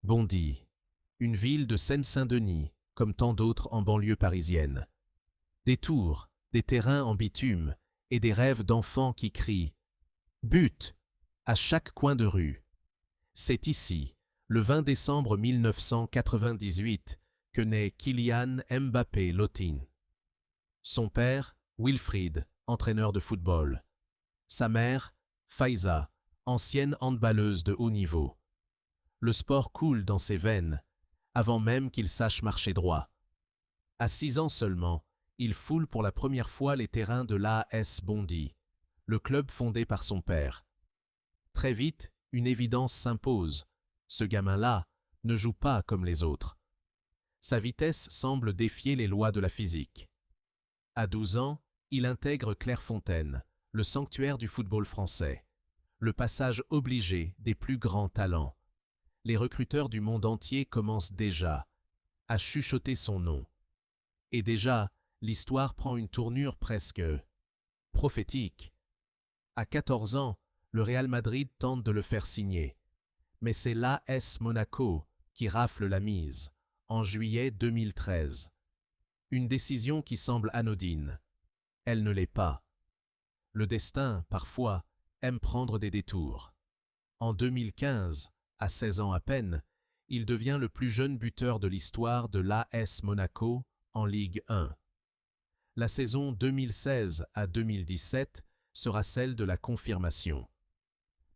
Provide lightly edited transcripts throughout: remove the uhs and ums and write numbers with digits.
Bondy, une ville de Seine-Saint-Denis, comme tant d'autres en banlieue parisienne. Des tours, des terrains en bitume et des rêves d'enfants qui crient « But !» à chaque coin de rue. C'est ici, le 20 décembre 1998, que naît Kylian Mbappé Lottin. Son père, Wilfried, entraîneur de football. Sa mère, Faiza, ancienne handballeuse de haut niveau. Le sport coule dans ses veines, avant même qu'il sache marcher droit. À 6 ans seulement, il foule pour la première fois les terrains de l'AS Bondy, le club fondé par son père. Très vite, une évidence s'impose. Ce gamin-là ne joue pas comme les autres. Sa vitesse semble défier les lois de la physique. À 12 ans, il intègre Clairefontaine, le sanctuaire du football français, le passage obligé des plus grands talents. Les recruteurs du monde entier commencent déjà à chuchoter son nom. Et déjà, l'histoire prend une tournure presque prophétique. À 14 ans, le Real Madrid tente de le faire signer. Mais c'est l'AS Monaco qui rafle la mise, en juillet 2013. Une décision qui semble anodine. Elle ne l'est pas. Le destin, parfois, aime prendre des détours. En 2015, à 16 ans à peine, il devient le plus jeune buteur de l'histoire de l'AS Monaco en Ligue 1. La saison 2016 à 2017 sera celle de la confirmation.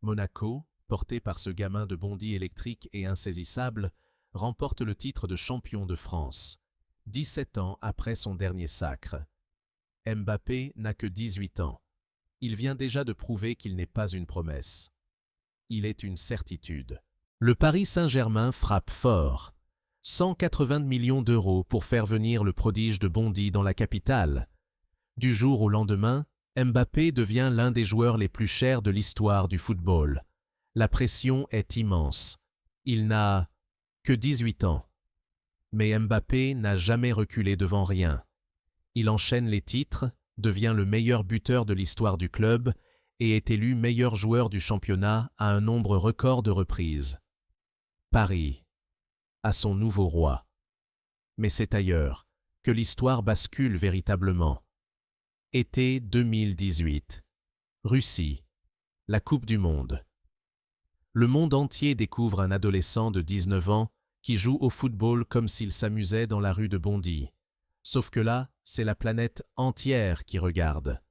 Monaco, porté par ce gamin de Bondy électrique et insaisissable, remporte le titre de champion de France, 17 ans après son dernier sacre. Mbappé n'a que 18 ans. Il vient déjà de prouver qu'il n'est pas une promesse. Il est une certitude. Le Paris Saint-Germain frappe fort. 180 millions d'euros pour faire venir le prodige de Bondy dans la capitale. Du jour au lendemain, Mbappé devient l'un des joueurs les plus chers de l'histoire du football. La pression est immense. Il n'a que 18 ans. Mais Mbappé n'a jamais reculé devant rien. Il enchaîne les titres, devient le meilleur buteur de l'histoire du club et est élu meilleur joueur du championnat à un nombre record de reprises. Paris a son nouveau roi. Mais c'est ailleurs que l'histoire bascule véritablement. Été 2018. Russie. La Coupe du Monde. Le monde entier découvre un adolescent de 19 ans qui joue au football comme s'il s'amusait dans la rue de Bondy. Sauf que là, c'est la planète entière qui regarde.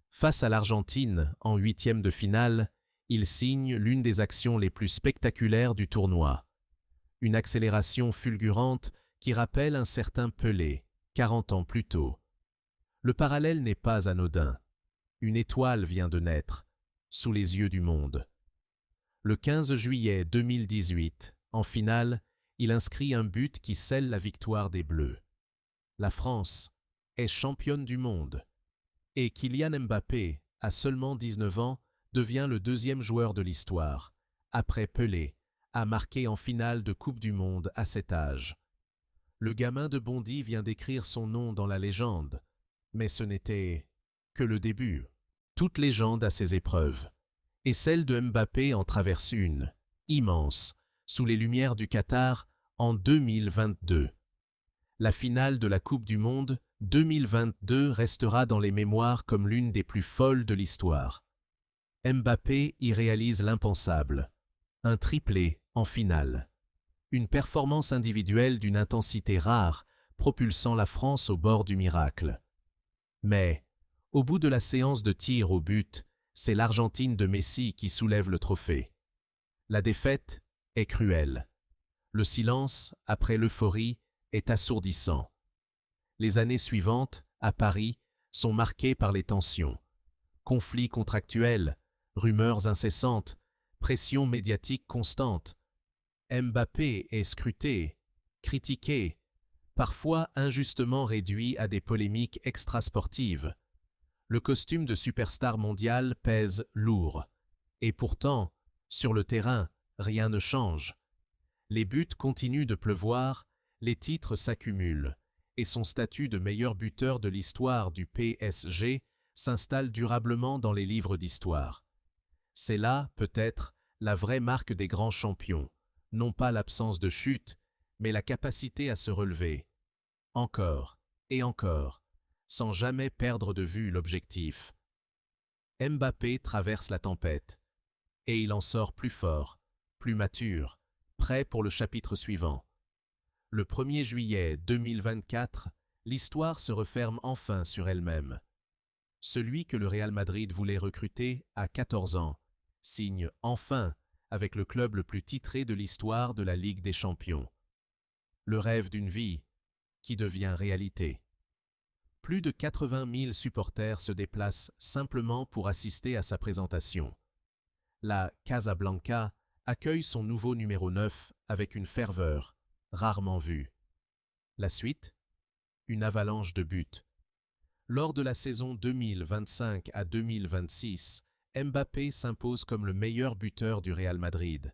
Face à l'Argentine, en 8e de finale, il signe l'une des actions les plus spectaculaires du tournoi. Une accélération fulgurante qui rappelle un certain Pelé, 40 ans plus tôt. Le parallèle n'est pas anodin. Une étoile vient de naître, sous les yeux du monde. Le 15 juillet 2018, en finale, il inscrit un but qui scelle la victoire des Bleus. La France est championne du monde. Et Kylian Mbappé, à seulement 19 ans, devient le deuxième joueur de l'histoire, après Pelé, à marquer en finale de Coupe du Monde à cet âge. Le gamin de Bondy vient d'écrire son nom dans la légende, mais ce n'était que le début. Toute légende a ses épreuves, et celle de Mbappé en traverse une, immense, sous les lumières du Qatar en 2022. La finale de la Coupe du Monde 2022 restera dans les mémoires comme l'une des plus folles de l'histoire. Mbappé y réalise l'impensable. Un triplé en finale. Une performance individuelle d'une intensité rare, propulsant la France au bord du miracle. Mais, au bout de la séance de tir au but, c'est l'Argentine de Messi qui soulève le trophée. La défaite est cruelle. Le silence, après l'euphorie, est assourdissant. Les années suivantes, à Paris, sont marquées par les tensions. Conflits contractuels, rumeurs incessantes, pression médiatique constante. Mbappé est scruté, critiqué, parfois injustement réduit à des polémiques extrasportives. Le costume de superstar mondial pèse lourd. Et pourtant, sur le terrain, rien ne change. Les buts continuent de pleuvoir, les titres s'accumulent, et son statut de meilleur buteur de l'histoire du PSG s'installe durablement dans les livres d'histoire. C'est là, peut-être, la vraie marque des grands champions, Non pas l'absence de chute, mais la capacité à se relever. Encore, et encore, sans jamais perdre de vue l'objectif. Mbappé traverse la tempête. Et il en sort plus fort, plus mature, prêt pour le chapitre suivant. Le 1er juillet 2024, l'histoire se referme enfin sur elle-même. Celui que le Real Madrid voulait recruter à 14 ans signe enfin avec le club le plus titré de l'histoire de la Ligue des Champions. Le rêve d'une vie qui devient réalité. Plus de 80 000 supporters se déplacent simplement pour assister à sa présentation. La Casablanca accueille son nouveau numéro 9 avec une ferveur rarement vue. La suite ? Une avalanche de buts. Lors de la saison 2025 à 2026, Mbappé s'impose comme le meilleur buteur du Real Madrid.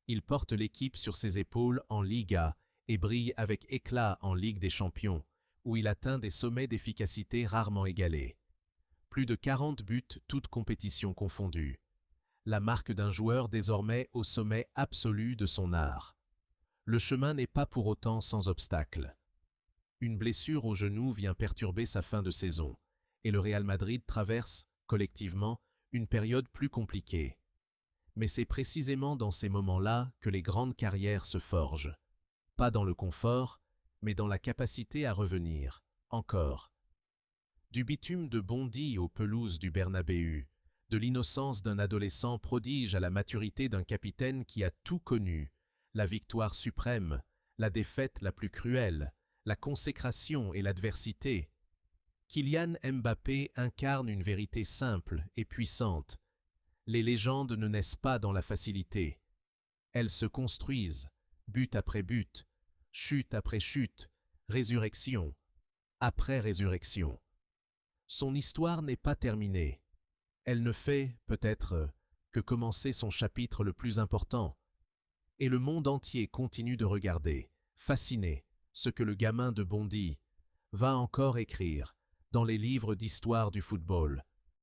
Il porte l'équipe sur ses épaules en Liga et brille avec éclat en Ligue des Champions, où il atteint des sommets d'efficacité rarement égalés. Plus de 40 buts, toutes compétitions confondues. La marque d'un joueur désormais au sommet absolu de son art. Le chemin n'est pas pour autant sans obstacle. Une blessure au genou vient perturber sa fin de saison, et le Real Madrid traverse, collectivement, une période plus compliquée. Mais c'est précisément dans ces moments-là que les grandes carrières se forgent. Pas dans le confort, mais dans la capacité à revenir, encore. Du bitume de Bondy aux pelouses du Bernabéu, de l'innocence d'un adolescent prodige à la maturité d'un capitaine qui a tout connu, la victoire suprême, la défaite la plus cruelle, la consécration et l'adversité. Kylian Mbappé incarne une vérité simple et puissante. Les légendes ne naissent pas dans la facilité. Elles se construisent, but après but, chute après chute, résurrection après résurrection. Son histoire n'est pas terminée. Elle ne fait, peut-être, que commencer son chapitre le plus important. Et le monde entier continue de regarder, fasciné, ce que le gamin de Bondy va encore écrire dans les livres d'histoire du football.